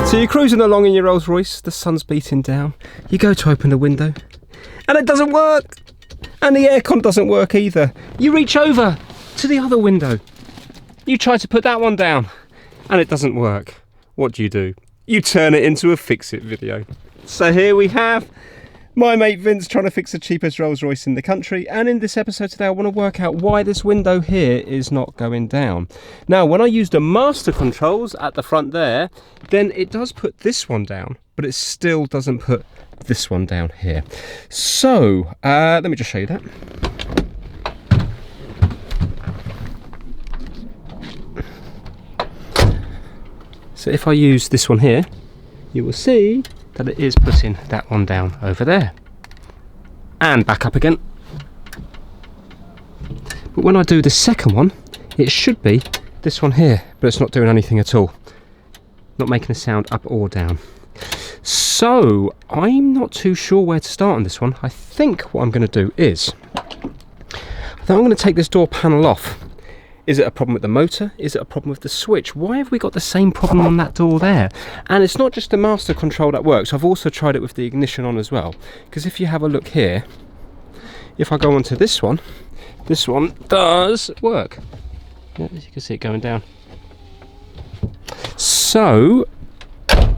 So you're cruising along in your Rolls Royce, the sun's beating down, you go to open the window and it doesn't work, and the aircon doesn't work either. You reach over to the other window, you try to put that one down and it doesn't work. What do? You turn it into a fix-it video. So here we have my mate Vince trying to fix the cheapest Rolls Royce in the country, and in this episode today I want to work out why this window here is not going down. Now when I use the master controls at the front there, then it does put this one down, but it still doesn't put this one down here. So let me just show you that. So if I use this one here, you will see that it is putting that one down over there and back up again. But when I do the second one, it should be this one here, but it's not doing anything at all, not making a sound up or down. So I'm not too sure where to start on this one. I think what I'm going to do is I'm going to take this door panel off. Is it a problem with the motor? Is it a problem with the switch? Why have we got the same problem on that door there? And it's not just the master control that works. I've also tried it with the ignition on as well. Because if you have a look here, if I go onto this one does work. Yeah, as you can see it going down. So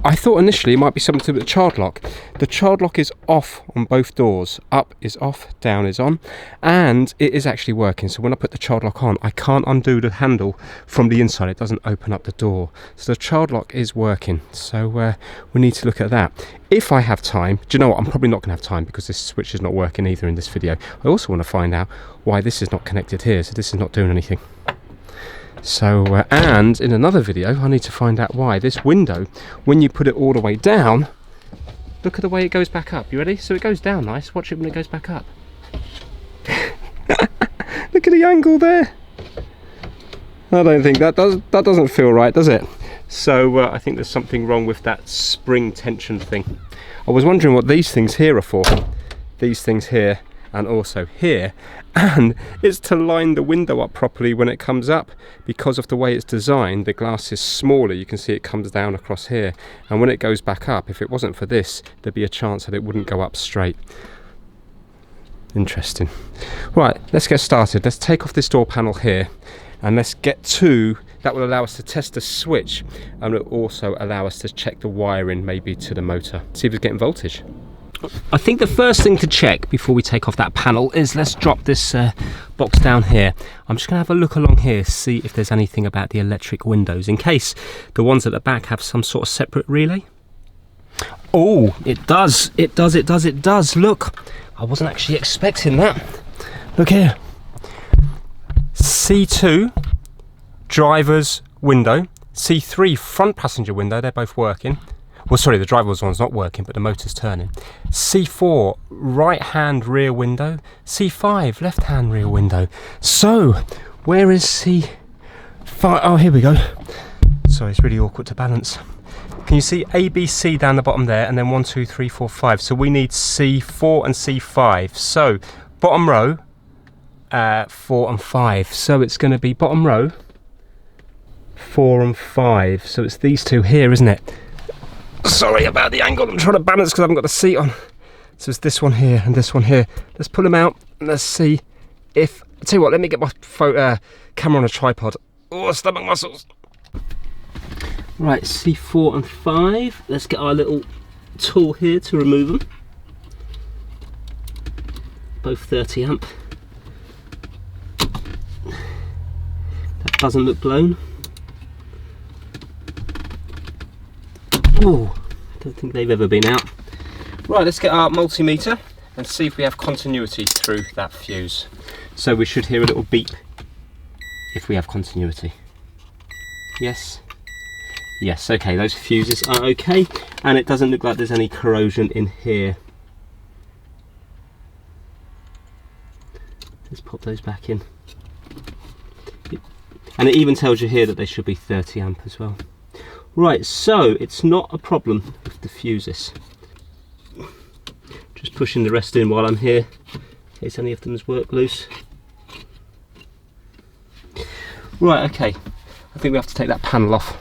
I thought initially it might be something to do with the child lock. The child lock is off on both doors. Up is off, down is on, and it is actually working. So when I put the child lock on, I can't undo the handle from the inside. It doesn't open up the door. So the child lock is working. So we need to look at that. If I have time, do you know what? I'm probably not going to have time because this switch is not working either in this video. I also want to find out why this is not connected here. So this is not doing anything. So, and in another video, I need to find out why this window, when you put it all the way down, look at the way it goes back up. You ready? So it goes down nice. Watch it when it goes back up. Look at the angle there. I don't think that doesn't feel right, does it? So I think there's something wrong with that spring tension thing. I was wondering what these things here are for. These things here. And also here, and it's to line the window up properly when it comes up. Because of the way it's designed, the glass is smaller. You can see it comes down across here, and when it goes back up, if it wasn't for this, there'd be a chance that it wouldn't go up straight. Interesting. Right, let's get started. Let's take off this door panel here, and let's get to that. Will allow us to test the switch, and it will also allow us to check the wiring maybe to the motor, see if it's getting voltage. I think the first thing to check before we take off that panel is let's drop this box down here. I'm just going to have a look along here, see if there's anything about the electric windows, in case the ones at the back have some sort of separate relay. Oh, it does. Look, I wasn't actually expecting that. Look here. C2, driver's window. C3, front passenger window, they're both working. Well, sorry, the driver's one's not working, but the motor's turning. C4, right-hand rear window. C5, left-hand rear window. So, where is C5? Oh, here we go. Sorry, it's really awkward to balance. Can you see A, B, C down the bottom there, and then 1, 2, 3, 4, 5. So we need C4 and C5. So, bottom row, 4 and 5. So it's going to be bottom row, 4 and 5. So it's these two here, isn't it? Sorry about the angle, I'm trying to balance because I haven't got the seat on. So it's this one here and this one here. Let's pull them out and let's see if... I'll tell you what, let me get my camera on a tripod. Oh, stomach muscles. Right, C4 and 5. Let's get our little tool here to remove them. Both 30 amp. That doesn't look blown. Oh, I don't think they've ever been out. Right, let's get our multimeter and see if we have continuity through that fuse. So we should hear a little beep if we have continuity. Yes. Yes, okay, those fuses are okay, and it doesn't look like there's any corrosion in here. Let's pop those back in. And it even tells you here that they should be 30 amp as well. Right, so it's not a problem with the fuses. Just pushing the rest in while I'm here, in case any of them work loose. Right, okay, I think we have to take that panel off.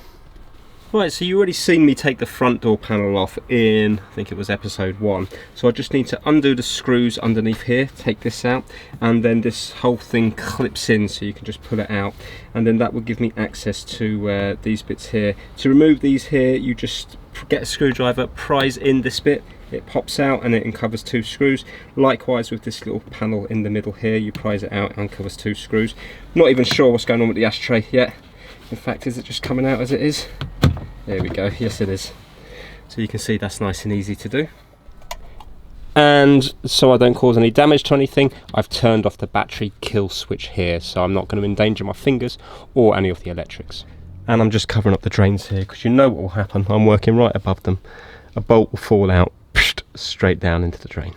Right, so you already seen me take the front door panel off in, I think it was episode 1. So I just need to undo the screws underneath here, take this out, and then this whole thing clips in so you can just pull it out. And then that will give me access to these bits here. To remove these here, you just get a screwdriver, prise in this bit, it pops out and it uncovers 2 screws. Likewise with this little panel in the middle here, you prise it out and uncovers 2 screws. Not even sure what's going on with the ashtray yet. In fact, is it just coming out as it is? There we go, yes it is. So you can see that's nice and easy to do. And so I don't cause any damage to anything, I've turned off the battery kill switch here, so I'm not going to endanger my fingers or any of the electrics. And I'm just covering up the drains here, because you know what will happen, I'm working right above them. A bolt will fall out, straight down into the drain.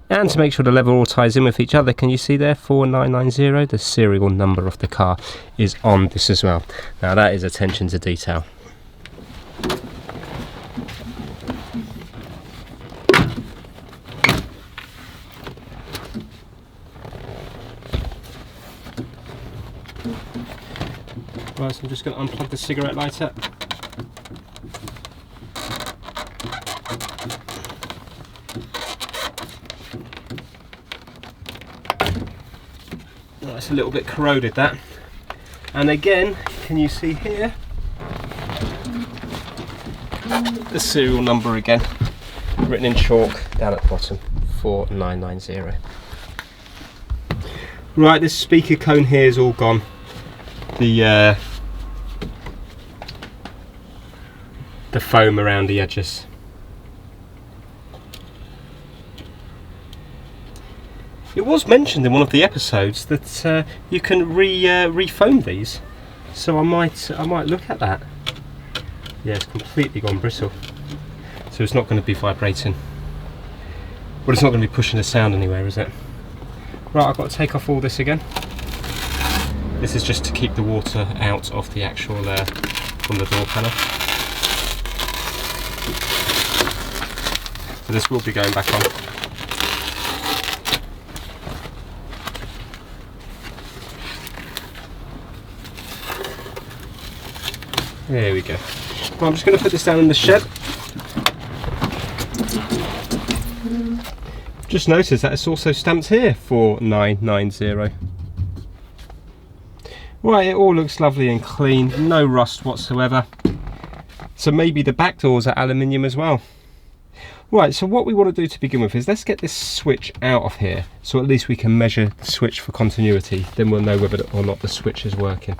And to make sure the lever all ties in with each other, can you see there, 4990, the serial number of the car is on this as well. Now that is attention to detail. Right, so I'm just going to unplug the cigarette lighter. Oh, it's a little bit corroded, that. And again, can you see here the serial number again, written in chalk down at the bottom, 4990. Right, this speaker cone here is all gone. The foam around the edges. It was mentioned in one of the episodes that you can re-foam these, so I might look at that. Yeah, it's completely gone brittle, so it's not going to be vibrating. But it's not going to be pushing the sound anywhere, is it? Right, I've got to take off all this again. This is just to keep the water out of the actual from the door panel. So this will be going back on. There we go. Well, I'm just going to put this down in the shed. Just noticed that it's also stamped here, 4990. Right, it all looks lovely and clean, no rust whatsoever. So maybe the back doors are aluminium as well. Right, so what we want to do to begin with is let's get this switch out of here, so at least we can measure the switch for continuity. Then we'll know whether or not the switch is working.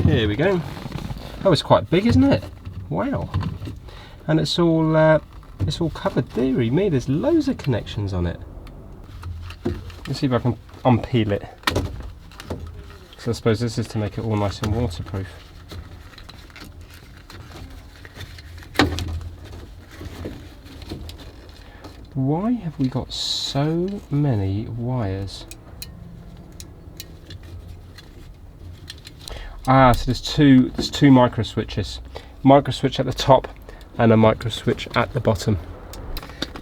Here we go. Oh, it's quite big, isn't it? Wow. And it's all covered, dearie me. There's loads of connections on it. Let's see if I can unpeel it. So I suppose this is to make it all nice and waterproof. Why have we got so many wires? Ah, so there's two micro switches. Micro switch at the top and a micro switch at the bottom.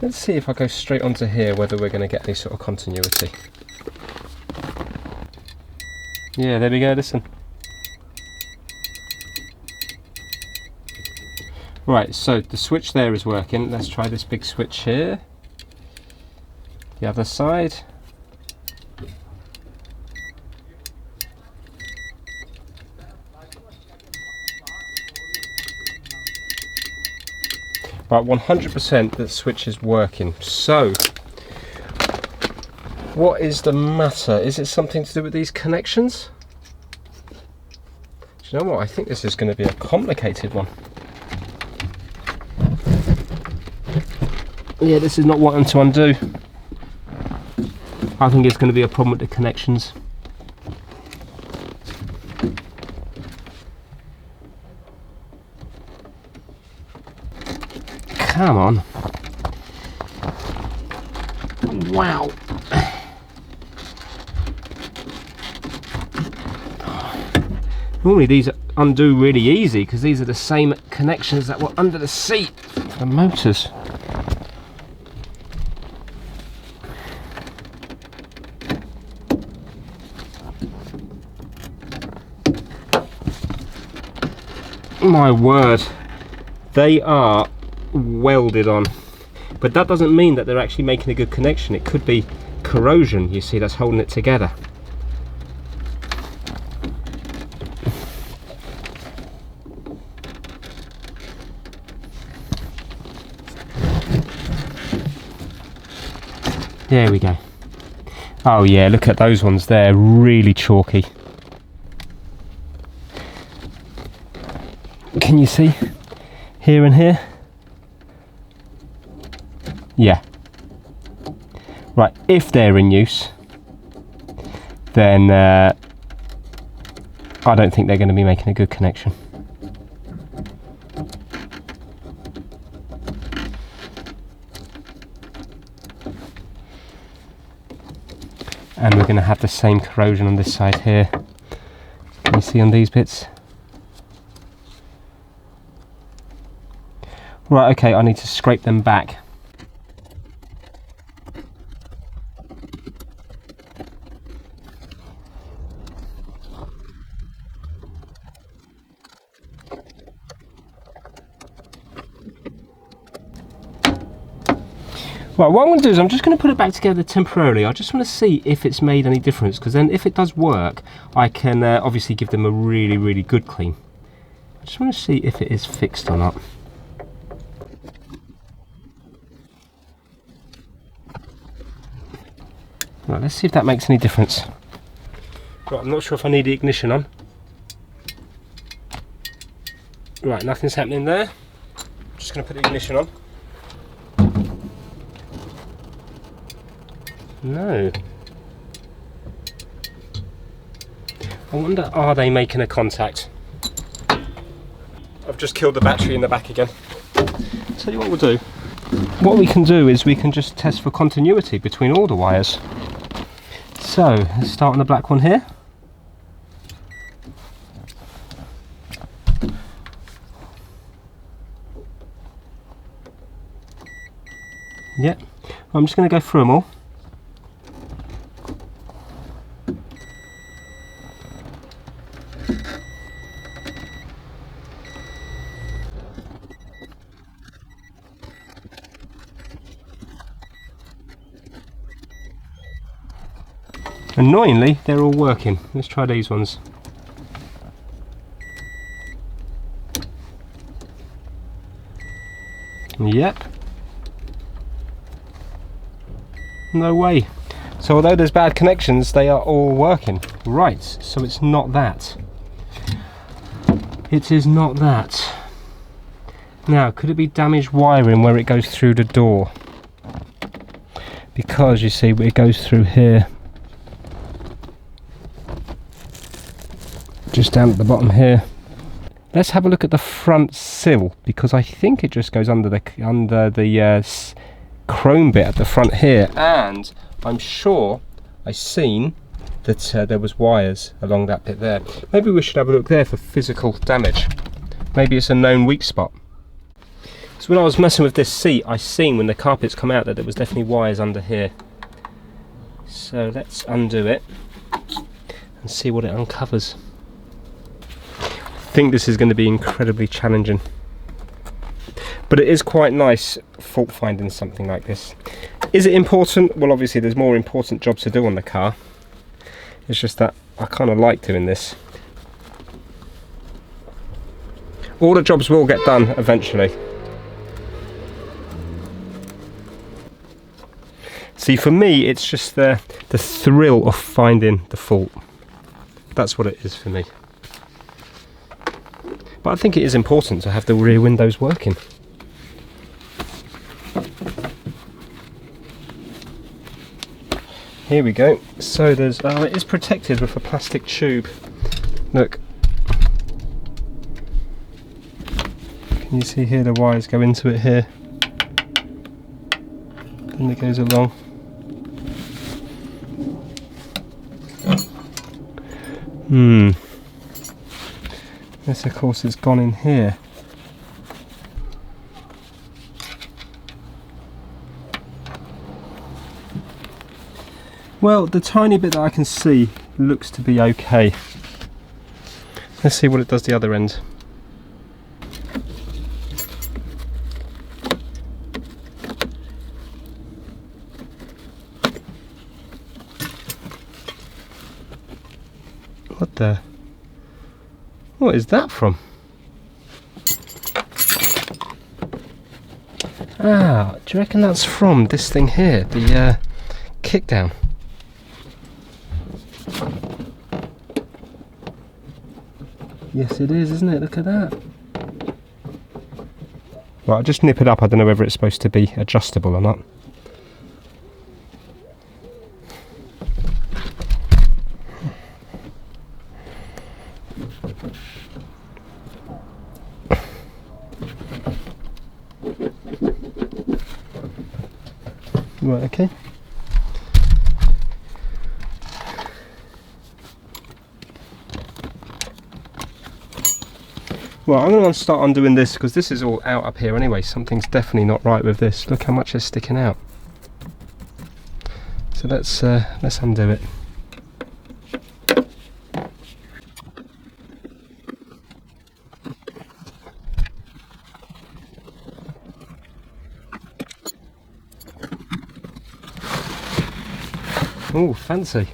Let's see if I go straight onto here whether we're going to get any sort of continuity. Yeah, there we go, listen. Right, so the switch there is working. Let's try this big switch here. The other side. Right, 100% the switch is working. So, what is the matter? Is it something to do with these connections? Do you know what? I think this is going to be a complicated one. Yeah, this is not what I'm to undo. I think it's going to be a problem with the connections. Come on. Wow. Normally these undo really easy because these are the same connections that were under the seat for the motors. My word, they are welded on, but that doesn't mean that they're actually making a good connection. It could be corrosion, you see, that's holding it together. There we go. Oh yeah, look at those ones there, really chalky. Can you see here and here? Yeah. Right, if they're in use, then I don't think they're going to be making a good connection. And we're going to have the same corrosion on this side here. Can you see on these bits? Right, okay, I need to scrape them back. Right, what I'm going to do is I'm just going to put it back together temporarily. I just want to see if it's made any difference, because then if it does work, I can obviously give them a really, really good clean. I just want to see if it is fixed or not. Right, let's see if that makes any difference. Right, I'm not sure if I need the ignition on. Right, nothing's happening there. I'm just going to put the ignition on. No. I wonder, are they making a contact? I've just killed the battery in the back again. Tell you what we'll do. What we can do is we can just test for continuity between all the wires. So, let's start on the black one here. Yep. I'm just going to go through them all. Annoyingly, they're all working. Let's try these ones. Yep. No way. So although there's bad connections, they are all working. Right, so it's not that. It is not that. Now, could it be damaged wiring where it goes through the door? Because you see, it goes through here. Just down at the bottom here. Let's have a look at the front sill, because I think it just goes under the chrome bit at the front here, and I'm sure I seen that there was wires along that bit there. Maybe we should have a look there for physical damage. Maybe it's a known weak spot. So when I was messing with this seat, I seen when the carpets come out that there was definitely wires under here. So let's undo it and see what it uncovers. I think this is going to be incredibly challenging, but it is quite nice fault finding something like this. Is it important? Well, obviously there's more important jobs to do on the car. It's just that I kind of like doing this. All the jobs will get done eventually. See, for me it's just the thrill of finding the fault. That's what it is for me. But I think it is important to have the rear windows working. Here we go. So there's, it is protected with a plastic tube. Look. Can you see here the wires go into it here? And it goes along. This of course has gone in here. Well, the tiny bit that I can see looks to be okay. Let's see what it does the other end. What is that from? Ah, do you reckon that's from this thing here, the kickdown? Yes it is, isn't it? Look at that. Right, I'll just nip it up. I don't know whether it's supposed to be adjustable or not. Right, okay. Well, I'm going to start undoing this because this is all out up here anyway. Something's definitely not right with this. Look how much is sticking out. So let's undo it. Oh, fancy.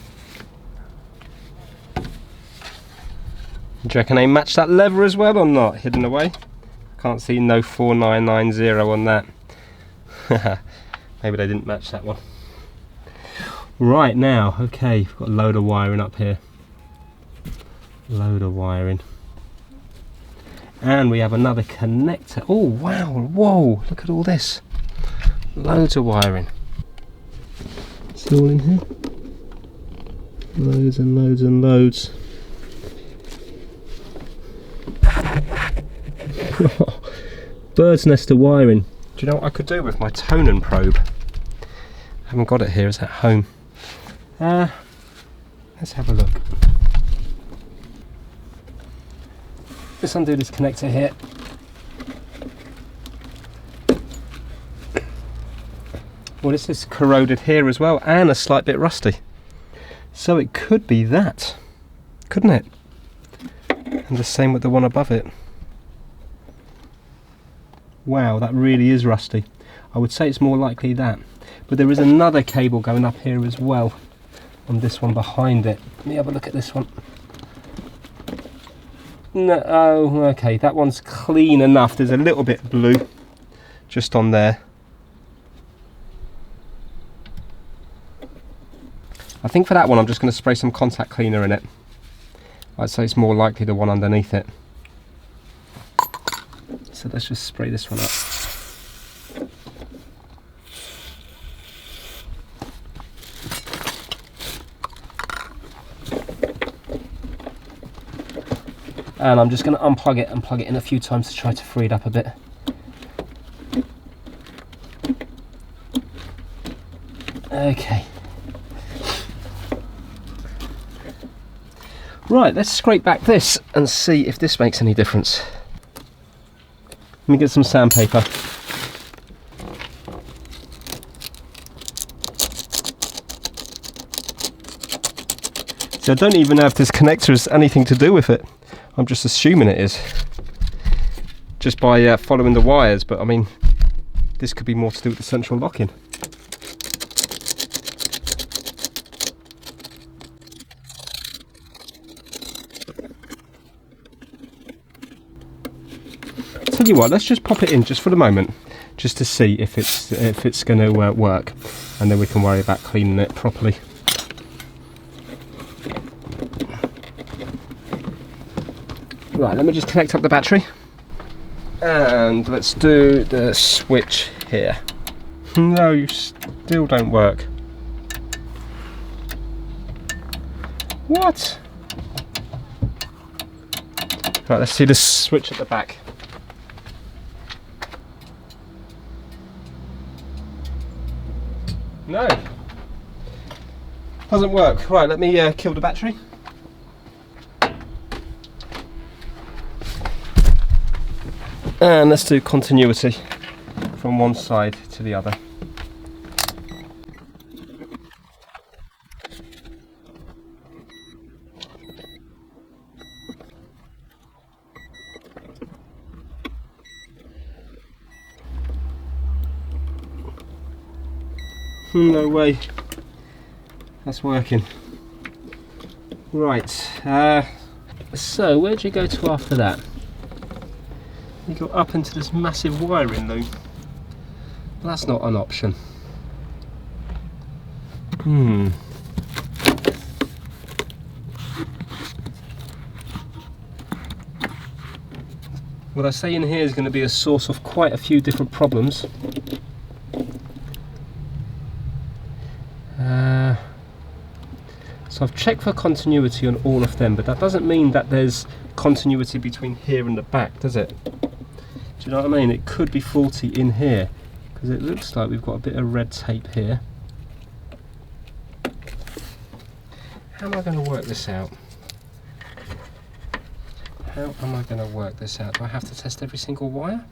Do you reckon they match that leather as well or not? Hidden away? Can't see no 4990 on that. Maybe they didn't match that one. Right now, okay, we've got a load of wiring up here. Load of wiring. And we have another connector. Oh wow, whoa, look at all this. Loads of wiring. It's all in here. Loads and loads and loads. Bird's nest of wiring. Do you know what I could do with my Tonin probe? I haven't got it here, it's at home. Let's have a look. Let's undo this connector here. Well, this is corroded here as well and a slight bit rusty. So it could be that, couldn't it? And the same with the one above it. Wow, that really is rusty. I would say it's more likely that. But there is another cable going up here as well on this one behind it. Let me have a look at this one. No, oh, okay, that one's clean enough. There's a little bit blue just on there. I think for that one I'm just going to spray some contact cleaner in it. I'd say it's more likely the one underneath it. So let's just spray this one up. And I'm just going to unplug it and plug it in a few times to try to free it up a bit. Okay. Right, let's scrape back this and see if this makes any difference. Let me get some sandpaper. So I don't even know if this connector has anything to do with it. I'm just assuming it is. Just by following the wires, but I mean, this could be more to do with the central locking. Tell you what, let's just pop it in just for the moment, just to see if it's going to work, and then we can worry about cleaning it properly. Right, let me just connect up the battery, and let's do the switch here. No, you still don't work. What? Right, let's see the switch at the back. No, doesn't work. Right, let me kill the battery. And let's do continuity from one side to the other. No way that's working. Right, so where'd you go to after that? You go up into this massive wiring loop. Well, that's not an option. What I say in here is going to be a source of quite a few different problems. So I've checked for continuity on all of them, but that doesn't mean that there's continuity between here and the back, does it? Do you know what I mean? It could be faulty in here, because it looks like we've got a bit of red tape here. How am I going to work this out? How am I going to work this out? Do I have to test every single wire?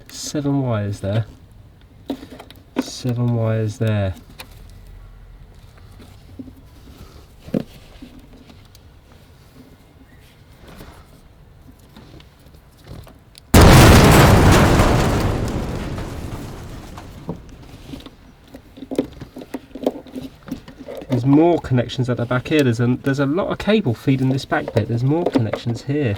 Seven wires there. 7 wires there. There's more connections at the back here. There's a lot of cable feeding this back bit. There's more connections here.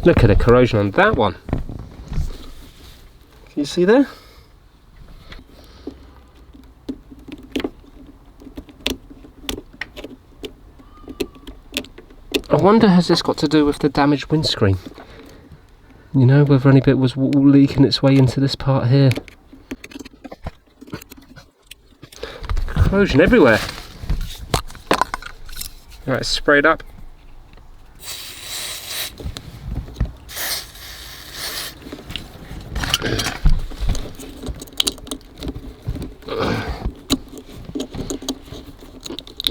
Look at the corrosion on that one. Can you see there? I wonder, has this got to do with the damaged windscreen? You know, whether any bit was leaking its way into this part here. Corrosion everywhere. Right, it's sprayed up.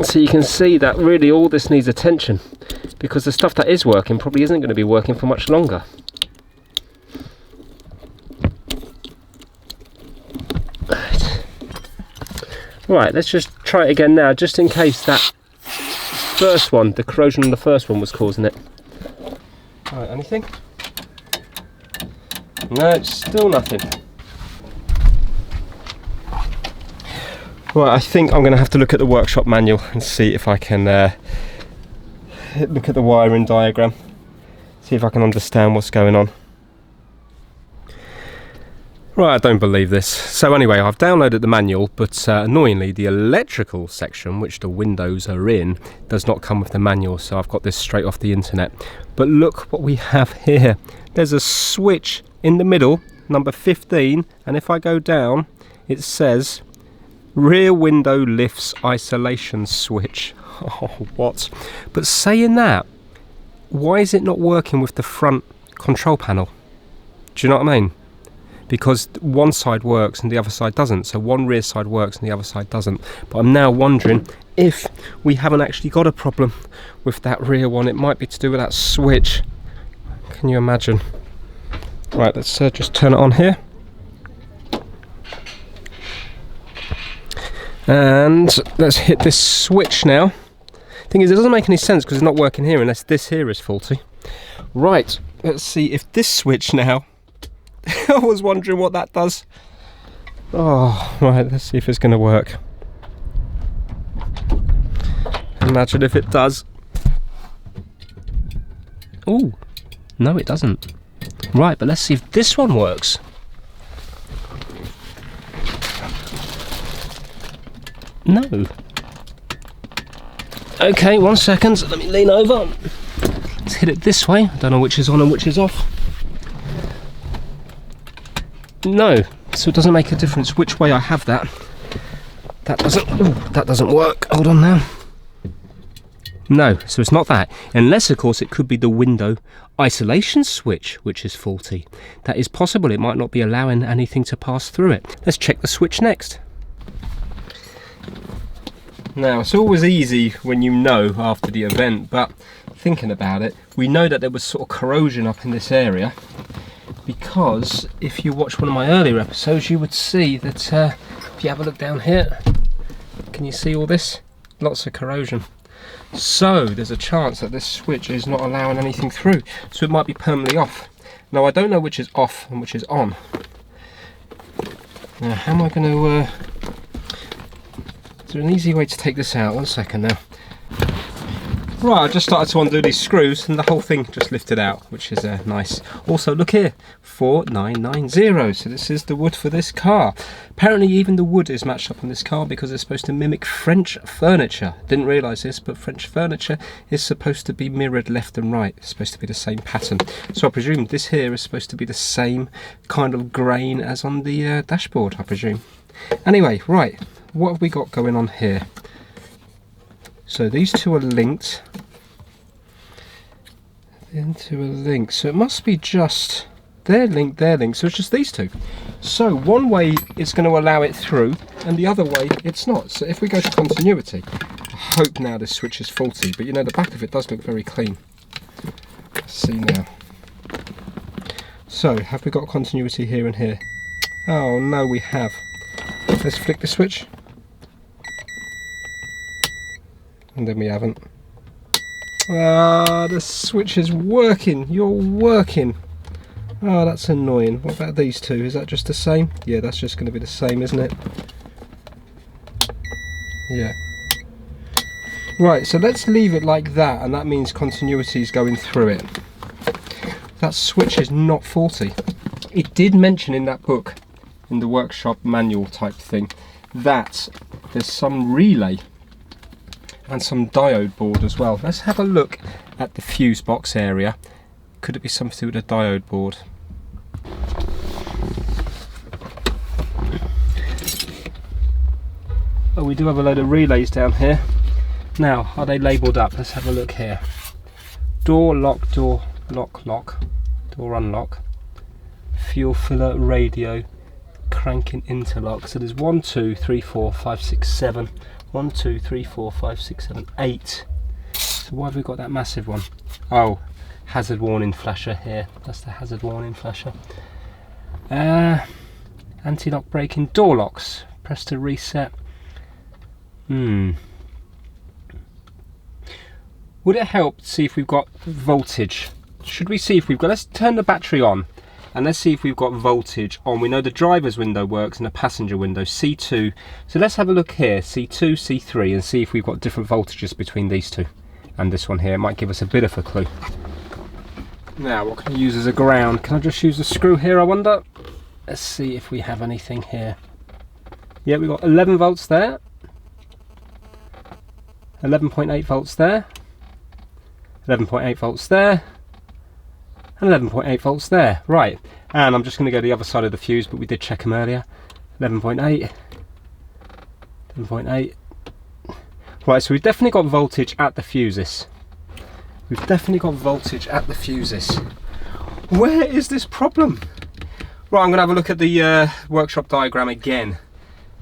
So you can see that really all this needs attention, because the stuff that is working probably isn't going to be working for much longer. Right, let's just try it again now, just in case that first one, the corrosion on the first one, was causing it. Right, anything? No, it's still nothing. Right, I think I'm going to have to look at the workshop manual and see if I can look at the wiring diagram, see if I can understand what's going on. Right, I don't believe this. So anyway, I've downloaded the manual, but annoyingly the electrical section, which the windows are in, does not come with the manual, so I've got this straight off the internet. But look what we have here. There's a switch in the middle, number 15, and if I go down, it says rear window lifts isolation switch. Oh, what? But saying that, why is it not working with the front control panel? Do you know what I mean? Because one side works and the other side doesn't. So one rear side works and the other side doesn't. But I'm now wondering if we haven't actually got a problem with that rear one. It might be to do with that switch. Can you imagine? Right, let's just turn it on here. And let's hit this switch now. Thing is, it doesn't make any sense because it's not working here unless this here is faulty. Right, let's see if this switch now. I was wondering what that does. Oh, right, let's see if it's going to work. Imagine if it does. Oh, no, it doesn't. Right, but let's see if this one works. No. Okay, 1 second, let me lean over. Let's hit it this way. I don't know which is on and which is off. No, so it doesn't make a difference which way I have that. That doesn't work. Hold on now. No, so it's not that. Unless, of course, it could be the window isolation switch which is faulty. That is possible. It might not be allowing anything to pass through it. Let's check the switch next. Now, it's always easy when you know after the event, but thinking about it, we know that there was sort of corrosion up in this area, because if you watch one of my earlier episodes, you would see that if you have a look down here, can you see all this? Lots of corrosion. So there's a chance that this switch is not allowing anything through, so it might be permanently off. Now I don't know which is off and which is on. Now how am I going to is there an easy way to take this out? 1 second now. Right, I just started to undo these screws and the whole thing just lifted out, which is nice. Also, look here, 4990. So this is the wood for this car. Apparently even the wood is matched up on this car because it's supposed to mimic French furniture. Didn't realise this, but French furniture is supposed to be mirrored left and right. It's supposed to be the same pattern. So I presume this here is supposed to be the same kind of grain as on the dashboard, I presume. Anyway, right, what have we got going on here? So these two are linked into a link, so it must be just they're linked, so it's just these two. So one way it's going to allow it through and the other way it's not. So if we go to continuity, I hope now this switch is faulty, but you know the back of it does look very clean. Let's see now. So have we got continuity here and here? Oh no, we have. Let's flick the switch. And then we haven't. Ah, the switch is working. You're working. Oh, that's annoying. What about these two? Is that just the same? Yeah, that's just going to be the same, isn't it? Yeah. Right, so let's leave it like that, and that means continuity is going through it. That switch is not faulty. It did mention in that book, in the workshop manual type thing, that there's some relay and some diode board as well. Let's have a look at the fuse box area. Could it be something to do with a diode board? Oh, we do have a load of relays down here. Now, are they labelled up? Let's have a look here. Door lock, door lock, lock, door unlock, fuel filler, radio, cranking interlock. So there's 1, 2, 3, 4, 5, 6, 7. 1, 2, 3, 4, 5, 6, 7, 8. So why have we got that massive one? Oh, hazard warning flasher here. That's the hazard warning flasher. Anti-lock braking, door locks. Press to reset. Would it help to see if we've got voltage? Should we see if we've got, let's turn the battery on and let's see if we've got voltage on. We know the driver's window works and the passenger window, C2. So let's have a look here, C2, C3, and see if we've got different voltages between these two and this one here. It might give us a bit of a clue. Now, what can I use as a ground? Can I just use a screw here, I wonder? Let's see if we have anything here. Yeah, we've got 11 volts there. 11.8 volts there. 11.8 volts there. And 11.8 volts there. Right, and I'm just going to go to the other side of the fuse, but we did check them earlier. 11.8. 11.8. Right, so we've definitely got voltage at the fuses. We've definitely got voltage at the fuses. Where is this problem? Right, I'm going to have a look at the workshop diagram again.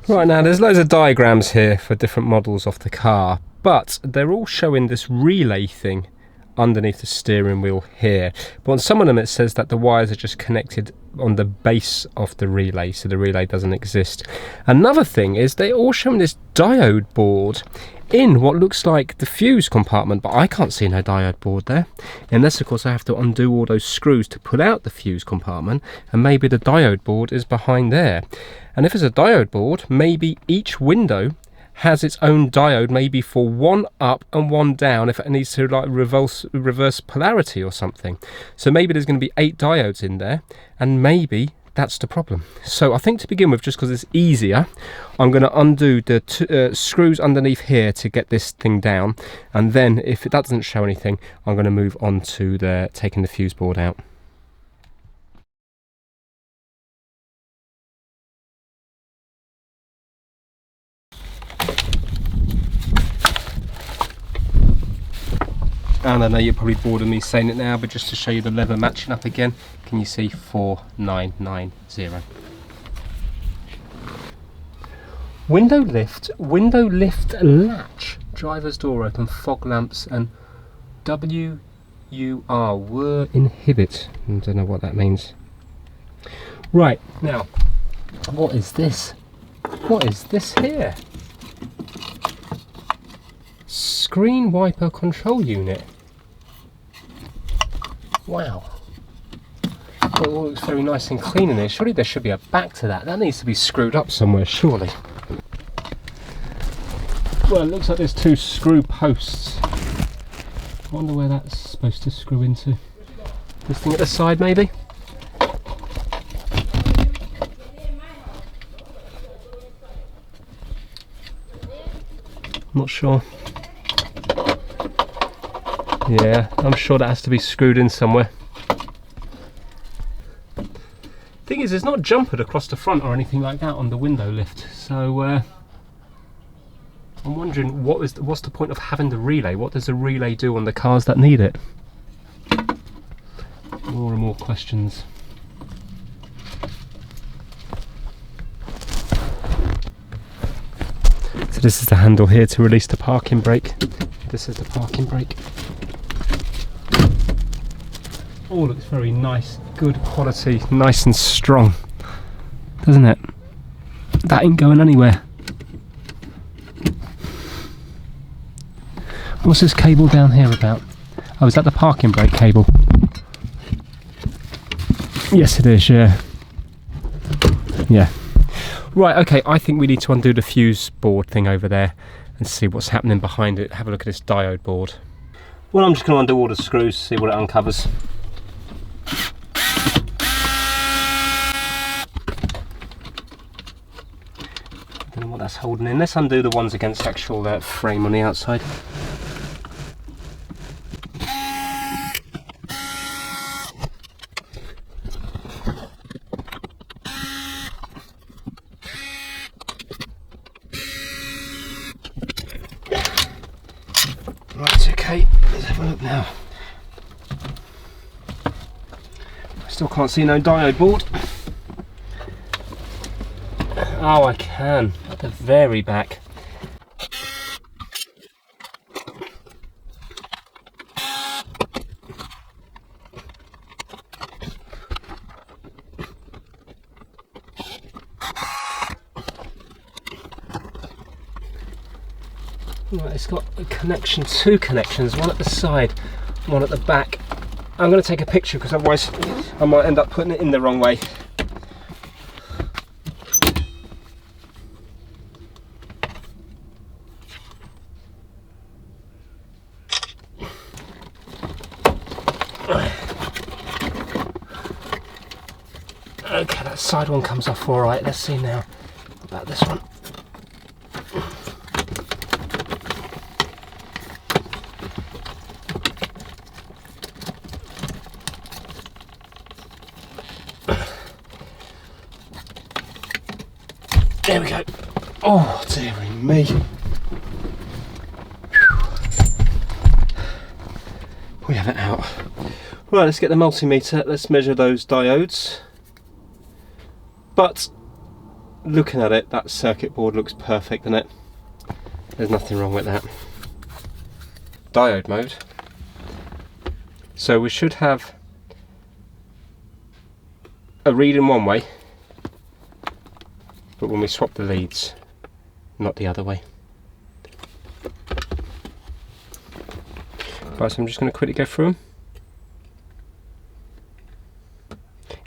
Right, now there's loads of diagrams here for different models of the car, but they're all showing this relay thing underneath the steering wheel here, but on some of them it says that the wires are just connected on the base of the relay, so the relay doesn't exist. Another thing is they're all showing this diode board in what looks like the fuse compartment, but I can't see no diode board there, unless of course I have to undo all those screws to pull out the fuse compartment, and maybe the diode board is behind there. And if it's a diode board, maybe each window has its own diode, maybe for one up and one down if it needs to like reverse polarity or something. So maybe there's going to be 8 diodes in there, and maybe that's the problem. So I think to begin with, just because it's easier, I'm going to undo the screws underneath here to get this thing down, and then if it doesn't show anything, I'm going to move on to taking the fuse board out. And I know you're probably bored of me saying it now, but just to show you the leather matching up again, can you see 4990? Window lift latch, driver's door open, fog lamps, and WUR were inhibit. I don't know what that means. Right, now, what is this? What is this here? Screen wiper control unit. Wow. Well, it all looks very nice and clean in there. Surely there should be a back to that. That needs to be screwed up somewhere, surely. Well, it looks like there's 2 screw posts. I wonder where that's supposed to screw into. This thing at the side, maybe? Not sure. Yeah, I'm sure that has to be screwed in somewhere. Thing is, it's not jumpered across the front or anything like that on the window lift, so I'm wondering what's the point of having the relay? What does the relay do on the cars that need it? More and more questions. So this is the handle here to release the parking brake. This is the parking brake. All looks very nice, good quality, nice and strong, doesn't it? That ain't going anywhere. What's this cable down here about? Oh, is that the parking brake cable? Yes it is, yeah. Yeah. Right, okay, I think we need to undo the fuse board thing over there and see what's happening behind it. Have a look at this diode board. Well, I'm just going to undo all the screws, see what it uncovers. Don't know what that's holding in. Let's undo the ones against the actual frame on the outside. Right, okay, let's have a look now. I still can't see no diode board. Oh, I can, at the very back. Right, it's got a connection, 2 connections, one at the side, one at the back. I'm going to take a picture because otherwise I might end up putting it in the wrong way. Okay, that side one comes off all right. Let's see now about this one. There we go. Oh, dearie me. We have it out. Right, let's get the multimeter. Let's measure those diodes. But looking at it, that circuit board looks perfect, doesn't it? There's nothing wrong with that. Diode mode. So we should have a read in one way, but when we swap the leads, not the other way. Right, so I'm just going to quickly go through them.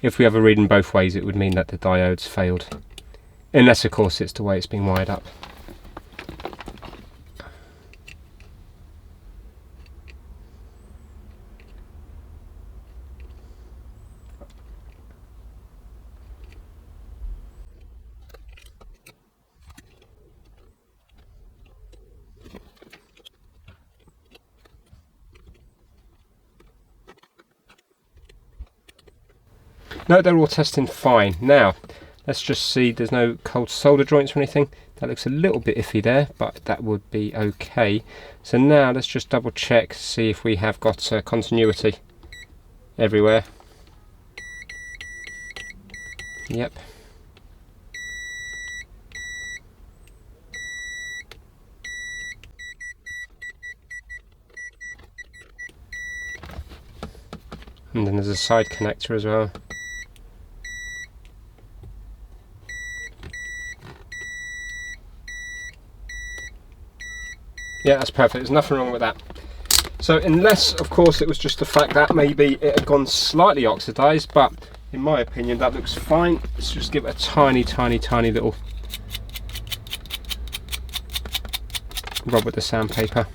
If we have a reading both ways, it would mean that the diode's failed. Unless, of course, it's the way it's been wired up. No, they're all testing fine. Now, let's just see, there's no cold solder joints or anything. That looks a little bit iffy there, but that would be okay. So now let's just double check, see if we have got continuity everywhere. Yep. And then there's a side connector as well. Yeah, that's perfect. There's nothing wrong with that. So unless, of course, it was just the fact that maybe it had gone slightly oxidized, but in my opinion, that looks fine. Let's just give it a tiny, tiny, tiny little rub with the sandpaper.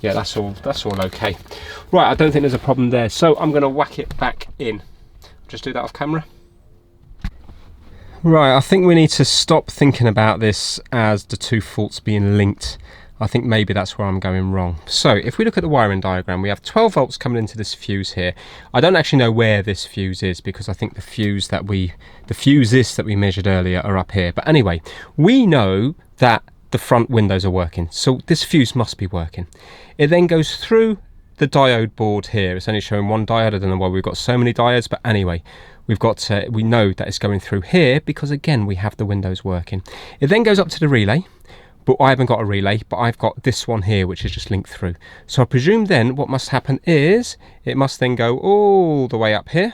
Yeah, that's all okay. Right, I don't think there's a problem there. So I'm going to whack it back in. Just do that off camera. Right, I think we need to stop thinking about this as the two faults being linked. I think maybe that's where I'm going wrong. So if we look at the wiring diagram, we have 12 volts coming into this fuse here. I don't actually know where this fuse is because I think the fuses that we measured earlier are up here. But anyway, we know that the front windows are working, so this fuse must be working. It then goes through the diode board here. It's only showing one diode. I don't know why we've got so many diodes, but anyway, we know that it's going through here because again we have the windows working. It then goes up to the relay, but I haven't got a relay, but I've got this one here which is just linked through. So I presume then what must happen is it must then go all the way up here,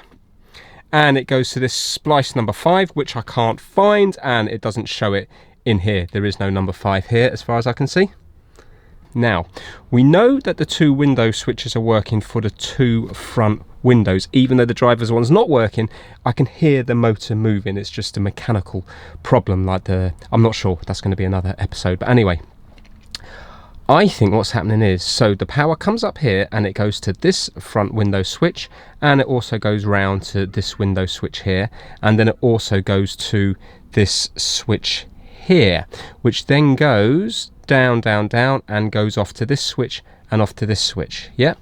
and it goes to this splice number 5, which I can't find, and it doesn't show it in here. There is no number 5 here as far as I can see. Now, we know that the two window switches are working for the two front windows. Even though the driver's one's not working, I can hear the motor moving. It's just a mechanical problem, like I'm not sure, that's going to be another episode. But anyway, I think what's happening is, so the power comes up here and it goes to this front window switch, and it also goes round to this window switch here, and then it also goes to this switch here, which then goes down, down, down, and goes off to this switch and off to this switch. Yeah,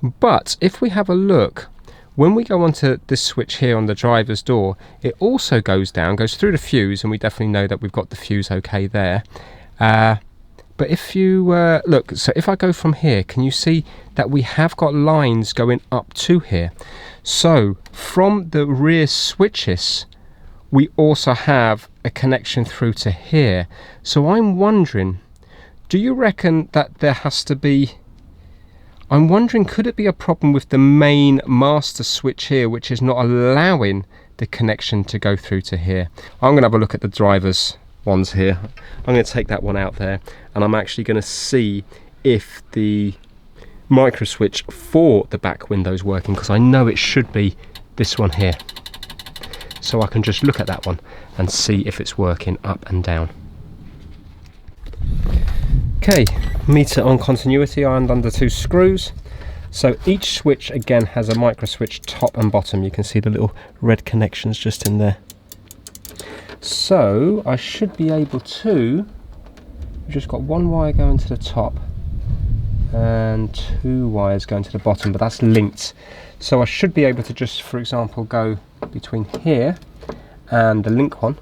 but if we have a look, when we go onto this switch here on the driver's door, it also goes down, goes through the fuse, and we definitely know that we've got the fuse okay there. But if you look, so if I go from here, can you see that we have got lines going up to here? So from the rear switches, we also have a connection through to here. So I'm wondering, do you reckon that there has to be, I'm wondering, could it be a problem with the main master switch here, which is not allowing the connection to go through to here? I'm going to have a look at the driver's ones here. I'm going to take that one out there, and I'm actually going to see if the micro switch for the back window is working, because I know it should be this one here. So I can just look at that one and see if it's working up and down. Okay, meter on continuity, ironed under 2 screws. So each switch again has a micro switch top and bottom. You can see the little red connections just in there. So I should be able to, we've just got one wire going to the top and 2 wires going to the bottom, but that's linked. So I should be able to just, for example, go between here and the link one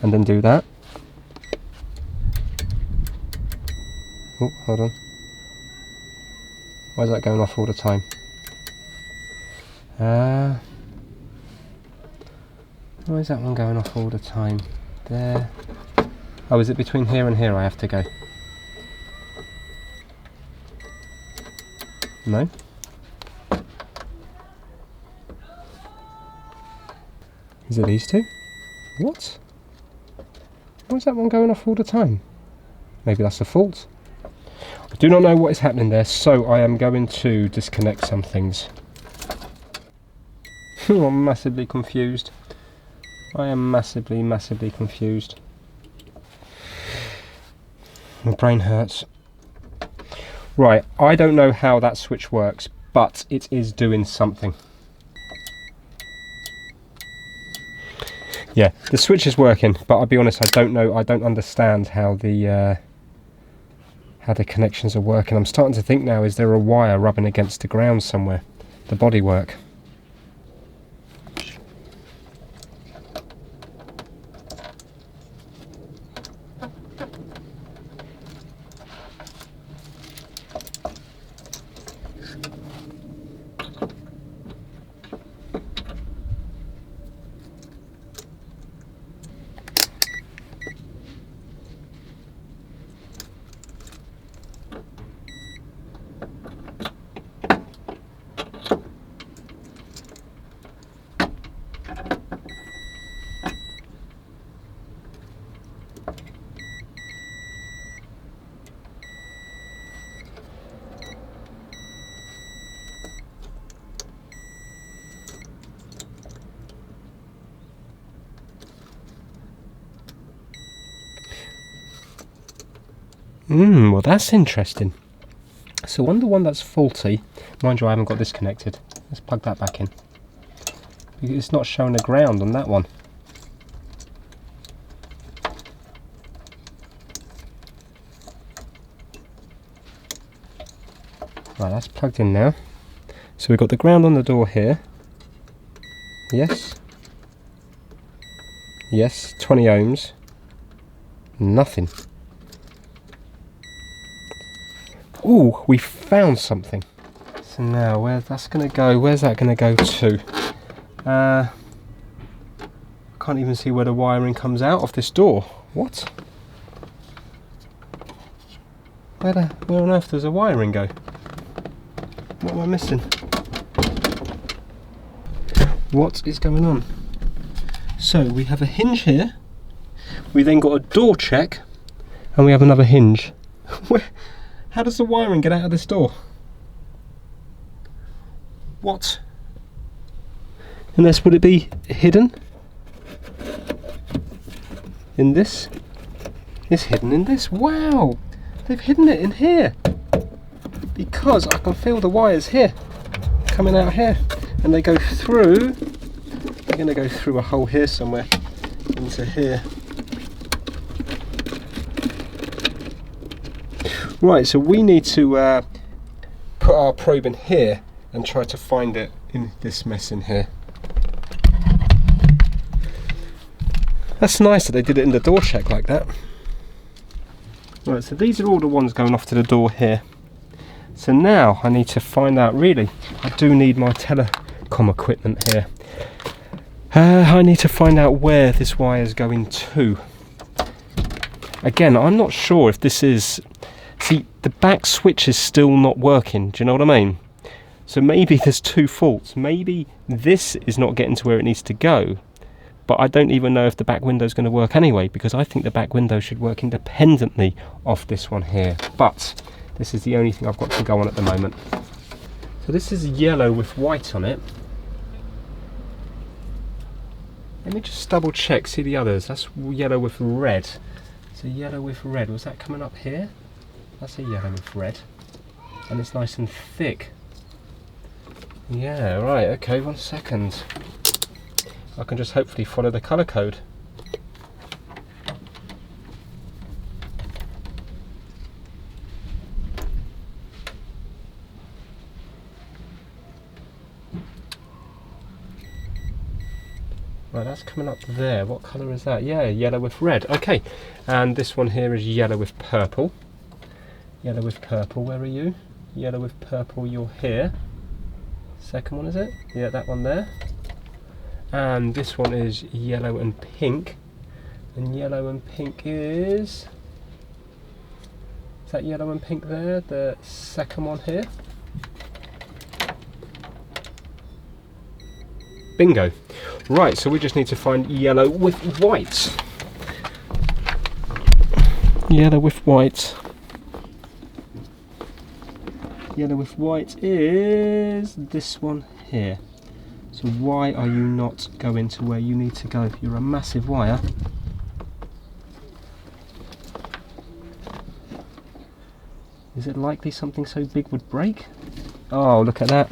and then do that. Oh, hold on. Why is that going off all the time? Why is that one going off all the time? There. Oh, is it between here and here I have to go? No? Is it these two? What? Why is that one going off all the time? Maybe that's the fault. I do not know what is happening there, so I am going to disconnect some things. I'm massively confused. I am massively confused. My brain hurts. Right, I don't know how that switch works, but it is doing something. Yeah, the switch is working, but I'll be honest, I don't know, I don't understand how the connections are working. I'm starting to think now, is there a wire rubbing against the ground somewhere? The bodywork. Well that's interesting. So on the one that's faulty, mind you I haven't got this connected. Let's plug that back in. It's not showing the ground on that one. Right, that's plugged in now. So we've got the ground on the door here. Yes. Yes, 20 ohms. Nothing. Ooh, we found something. So now, where's that's going to go? Where's that going to go to? Can't even see where the wiring comes out of this door. What? Where on earth does the wiring go? What am I missing? What is going on? So we have a hinge here. We then got a door check, and we have another hinge. How does the wiring get out of this door? What? Unless would it be hidden in this? It's hidden in this. Wow! They've hidden it in here. Because I can feel the wires here, coming out here. And they go through, they're going to go through a hole here somewhere, into here. Right, so we need to put our probe in here and try to find it in this mess in here. That's nice that they did it in the door check like that. Right, so these are all the ones going off to the door here. So now I need to find out, really, I do need my telecom equipment here. I need to find out where this wire is going to. Again, I'm not sure if this is... See, the back switch is still not working, do you know what I mean? So maybe there's two faults. Maybe this is not getting to where it needs to go, but I don't even know if the back window is going to work anyway, because I think the back window should work independently of this one here. But this is the only thing I've got to go on at the moment. So this is yellow with white on it. Let me just double check, see the others. That's yellow with red. So yellow with red, was that coming up here? That's a yellow with red. And it's nice and thick. Yeah, right, okay, 1 second. I can just hopefully follow the colour code. Right, that's coming up there. What colour is that? Yeah, yellow with red. Okay, and this one here is yellow with purple. Yellow with purple, where are you? Yellow with purple, you're here. Second one, is it? Yeah, that one there. And this one is yellow and pink. And yellow and pink is that yellow and pink there? The second one here. Bingo. Right, so we just need to find yellow with white. Yellow with white. Yellow with white is this one here. So why are you not going to where you need to go? You're a massive wire. Is it likely something so big would break? Oh, look at that.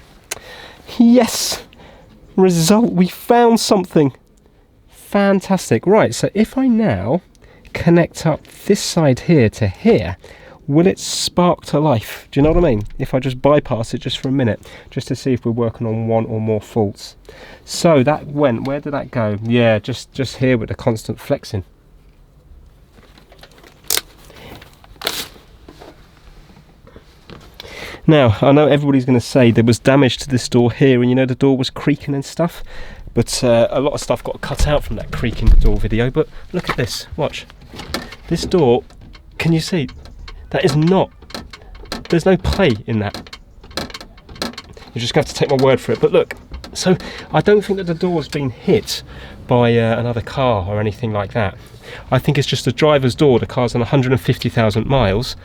Yes! Result, we found something. Fantastic. Right, so if I now connect up this side here to here, will it spark to life? Do you know what I mean? If I just bypass it just for a minute, just to see if we're working on one or more faults. So that went, where did that go? Yeah, just here with the constant flexing. Now, I know everybody's going to say there was damage to this door here, and you know the door was creaking and stuff, but a lot of stuff got cut out from that creaking door video. But look at this, watch. This door, can you see? That is not, there's no play in that. You're just going to have to take my word for it. But look, so I don't think that the door's been hit by another car or anything like that. I think it's just a driver's door. The car's on 150,000 miles.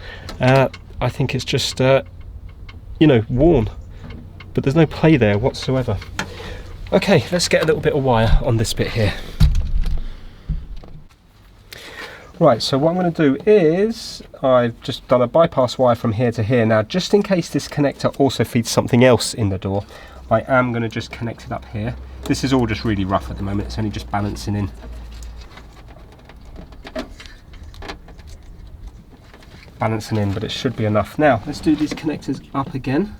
I think it's just, you know, worn. But there's no play there whatsoever. Okay, let's get a little bit of wire on this bit here. Right, so what I'm going to do is, I've just done a bypass wire from here to here. Now, just in case this connector also feeds something else in the door, I am going to just connect it up here. This is all just really rough at the moment, it's only just balancing in. But it should be enough. Now, let's do these connectors up again.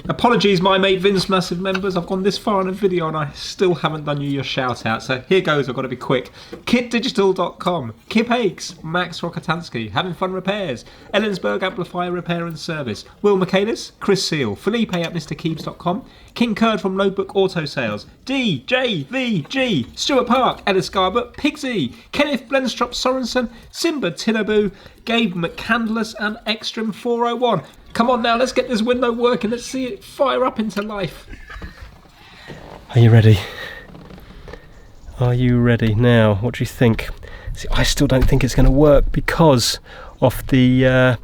Apologies, my mate Vince Massive members, I've gone this far in a video and I still haven't done you your shout out, so here goes, I've got to be quick. KitDigital.com, Kip Hakes, Max Rokatansky, Having Fun Repairs, Ellensburg Amplifier Repair and Service, Will Michaelis, Chris Sill, Felipe at MrKeebs.com, King Kurd from Notebook Auto Sales, DJVG, Stuart Park, Ellis Garbutt, Pigsy, Kenneth Blenstrop Sorensen, Simba Tinnaboo, Gabe McCandless and Extreme 401. Come on now, let's get this window working. Let's see it fire up into life. Are you ready? Are you ready? Now, what do you think? See, I still don't think it's going to work because of the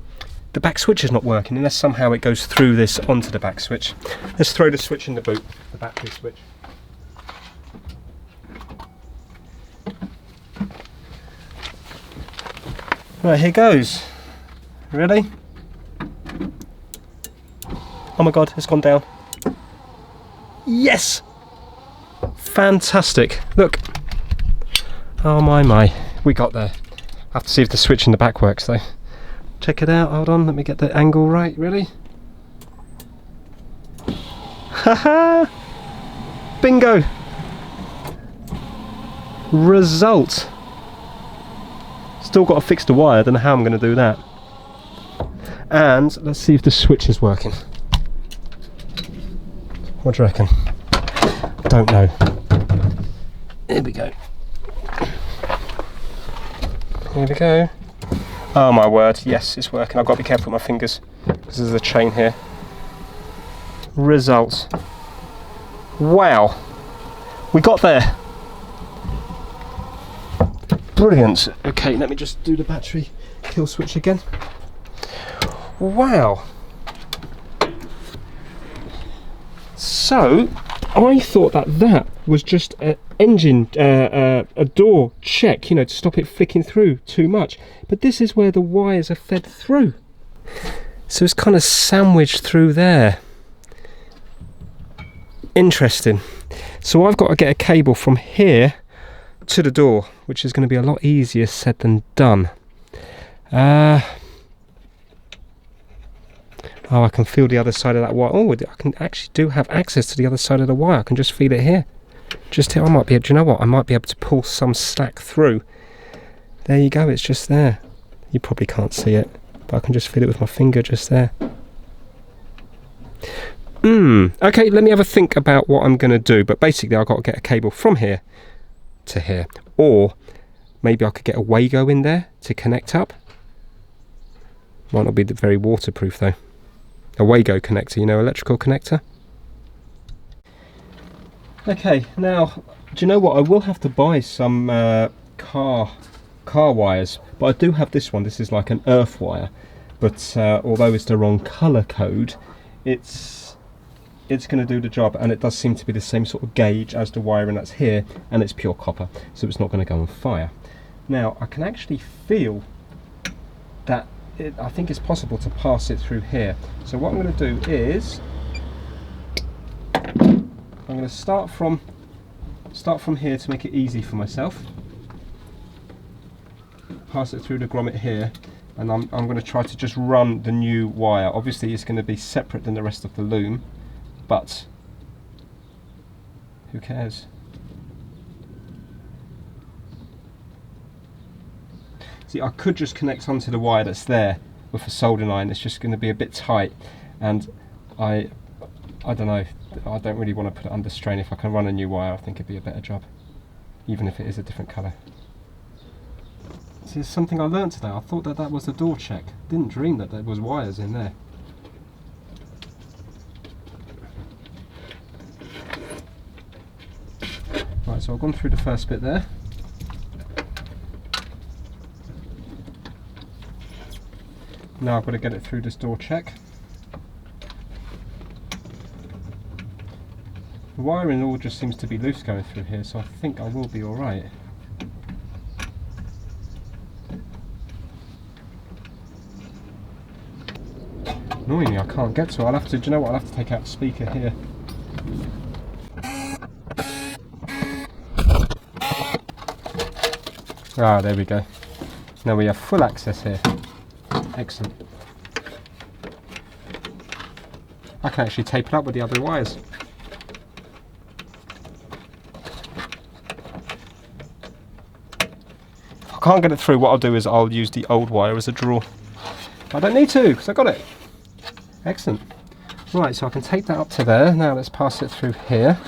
back switch is not working, unless somehow it goes through this onto the back switch. Let's throw the switch in the boot, the battery switch. Right, here goes. Ready? Oh my god, it's gone down. Yes! Fantastic. Look. Oh my. We got there. I have to see if the switch in the back works though. Check it out, hold on, let me get the angle right. Ready? Haha! Bingo! Result! Still got to fix the wire, don't know how I'm going to do that. And let's see if the switch is working. What do you reckon? Don't know. Here we go. Here we go. Oh my word, yes, it's working. I've got to be careful with my fingers because there's a chain here. Results. Wow. We got there. Brilliant. Okay, let me just do the battery kill switch again. Wow. So, I thought that was just an engine, a door check, you know, to stop it flicking through too much. But this is where the wires are fed through. So it's kind of sandwiched through there. Interesting. So I've got to get a cable from here to the door, which is going to be a lot easier said than done. Oh, I can feel the other side of that wire. Oh, I can actually do have access to the other side of the wire. I can just feel it here. Just here, I might be able, do you know what? I might be able to pull some slack through. There you go, it's just there. You probably can't see it, but I can just feel it with my finger just there. Okay, let me have a think about what I'm going to do. But basically, I've got to get a cable from here to here. Or maybe I could get a Wago in there to connect up. Might not be very waterproof though. A Wago connector, you know, electrical connector. Okay, now, do you know what? I will have to buy some car wires, but I do have this one. This is like an earth wire, but although it's the wrong colour code, it's going to do the job, and it does seem to be the same sort of gauge as the wiring that's here, and it's pure copper, so it's not going to go on fire. Now, I can actually feel that I think it's possible to pass it through here. So what I'm going to do is I'm going to start from here to make it easy for myself. Pass it through the grommet here, and I'm going to try to just run the new wire. Obviously it's going to be separate than the rest of the loom, but who cares? See, I could just connect onto the wire that's there with a soldering iron. It's just going to be a bit tight, and I don't know, I don't really want to put it under strain. If I can run a new wire, I think it'd be a better job, even if it is a different colour. See, it's something I learnt today. I thought that was the door check. Didn't dream that there was wires in there. Right, so I've gone through the first bit there. Now I've got to get it through this door check. The wiring all just seems to be loose going through here, so I think I will be alright. Annoyingly, I can't get to it. I'll have to, do you know what? I'll have to take out the speaker here. Ah, there we go. Now we have full access here. Excellent. I can actually tape it up with the other wires. If I can't get it through, what I'll do is I'll use the old wire as a draw. I don't need to, because I got it. Excellent. Right, so I can tape that up to there. Now let's pass it through here.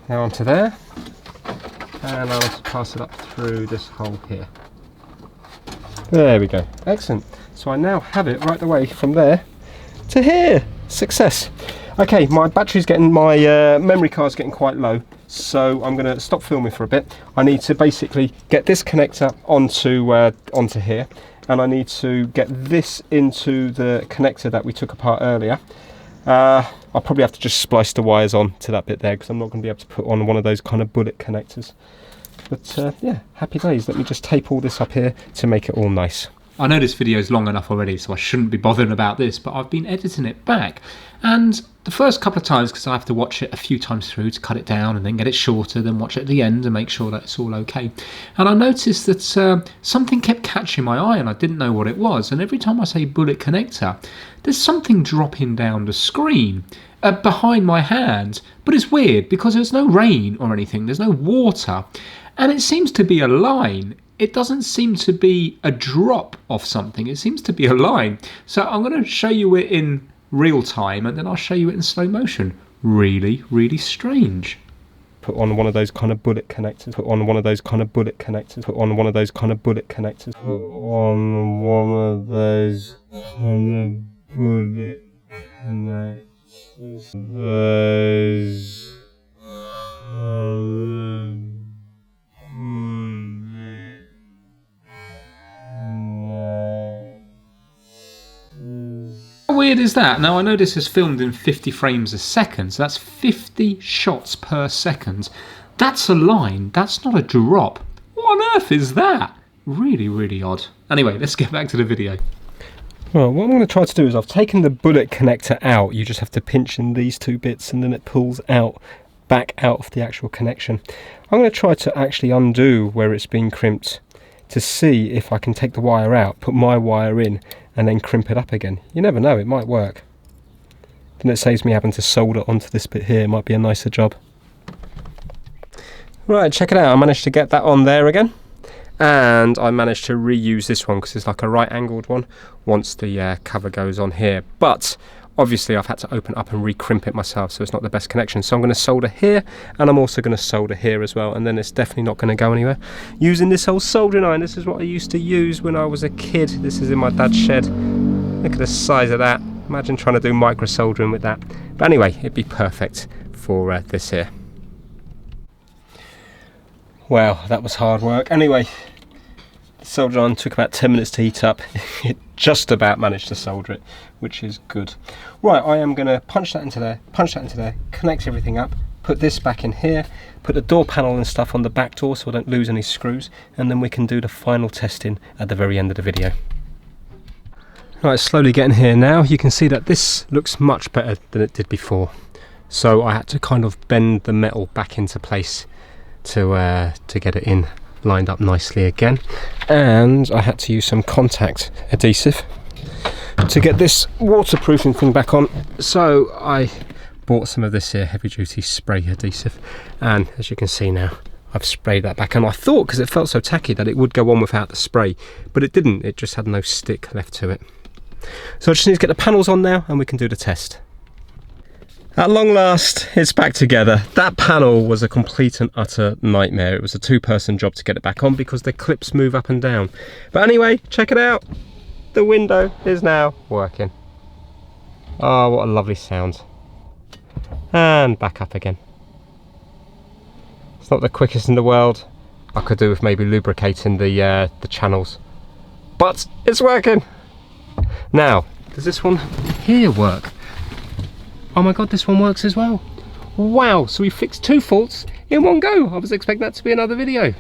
Now onto there. And I'll also pass it up through this hole here. There we go. Excellent. So I now have it right the way from there to here. Success. Okay, my battery's getting, my memory card's getting quite low, so I'm going to stop filming for a bit. I need to basically get this connector onto here, and I need to get this into the connector that we took apart earlier. I'll probably have to just splice the wires on to that bit there, because I'm not going to be able to put on one of those kind of bullet connectors. But yeah, happy days. Let me just tape all this up here to make it all nice. I know this video is long enough already, so I shouldn't be bothering about this, but I've been editing it back. And the first couple of times, because I have to watch it a few times through to cut it down and then get it shorter, then watch it at the end and make sure that it's all okay. And I noticed that something kept catching my eye and I didn't know what it was. And every time I say bullet connector, there's something dropping down the screen behind my hand. But it's weird because there's no rain or anything, there's no water. And it seems to be a line. It doesn't seem to be a drop of something. It seems to be a line. So I'm going to show you it in real time and then I'll show you it in slow motion. Really, really strange. Put on one of those kind of bullet connectors. Put on one of those kind of bullet connectors. Put on one of those kind of bullet connectors. Put on one of those kind of bullet connectors. Those. How weird is that? Now I know this is filmed in 50 frames a second, so that's 50 shots per second. That's a line, that's not a drop. What on earth is that? Really, really odd. Anyway, let's get back to the video. Well, what I'm going to try to do is I've taken the bullet connector out. You just have to pinch in these two bits and then it pulls out, back out of the actual connection. I'm going to try to actually undo where it's been crimped to see if I can take the wire out, put my wire in and then crimp it up again. You never know, it might work. Then it saves me having to solder onto this bit here. It might be a nicer job. Right, check it out. I managed to get that on there again. And I managed to reuse this one because it's like a right angled one once the cover goes on here. But obviously I've had to open up and re-crimp it myself, so it's not the best connection. So I'm going to solder here, and I'm also going to solder here as well, and then it's definitely not going to go anywhere. Using this old soldering iron, this is what I used to use when I was a kid. This is in my dad's shed. Look at the size of that. Imagine trying to do micro soldering with that. But anyway, it'd be perfect for this here. Wow, that was hard work. Anyway, the solder iron took about 10 minutes to heat up. It just about managed to solder it, which is good. Right, I am going to punch that into there, connect everything up, put this back in here, put the door panel and stuff on the back door so I don't lose any screws, and then we can do the final testing at the very end of the video. Right, slowly getting here now. You can see that this looks much better than it did before. So I had to kind of bend the metal back into place to get it in lined up nicely again, and I had to use some contact adhesive to get this waterproofing thing back on. So I bought some of this here heavy duty spray adhesive, and as you can see now I've sprayed that back, and I thought because it felt so tacky that it would go on without the spray, but it didn't. It just had no stick left to it. So I just need to get the panels on now and we can do the test. At long last, it's back together. That panel was a complete and utter nightmare. It was a two-person job to get it back on because the clips move up and down. But anyway, check it out. The window is now working. Oh, what a lovely sound. And back up again. It's not the quickest in the world. I could do with maybe lubricating the channels. But it's working. Now, does this one here work? Oh my god, this one works as well. Wow, so we fixed two faults in one go. I was expecting that to be another video.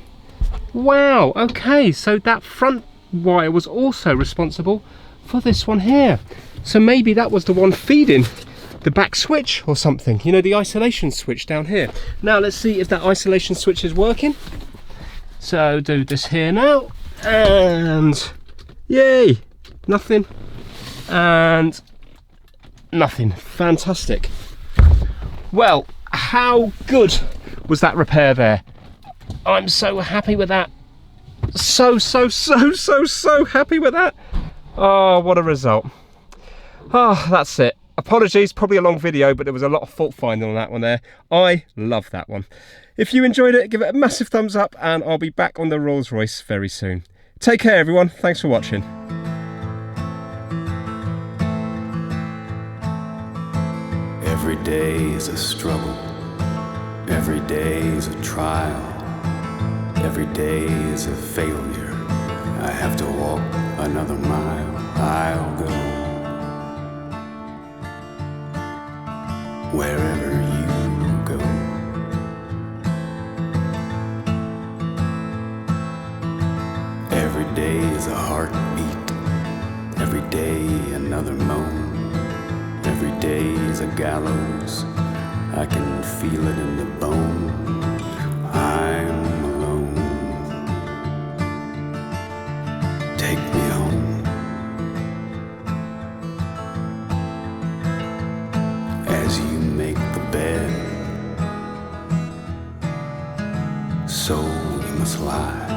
Wow, okay, so that front wire was also responsible for this one here. So maybe that was the one feeding the back switch or something, you know, the isolation switch down here. Now let's see if that isolation switch is working. So do this here now, and yay, nothing, and nothing. Fantastic. Well, how good was that repair there? I'm so happy with that. So happy with that. Oh, what a result. Oh, that's it. Apologies, probably a long video, but there was a lot of fault finding on that one there. I love that one. If you enjoyed it, give it a massive thumbs up, and I'll be back on the Rolls Royce very soon. Take care, everyone. Thanks for watching. Every day is a struggle. Every day is a trial. Every day is a failure. I have to walk another mile. I'll go wherever you go. Every day is a heartbeat. Every day another moan. Every day is a gallows. I can feel it in the bone. I'm alone. Take me home. As you make the bed, so you must lie.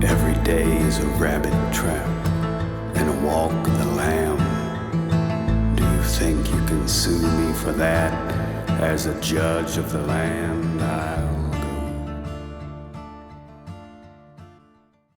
Every day is a rabbit trap and a walk of the lamb. Do you think you can sue me for that? As a judge of the land, I'll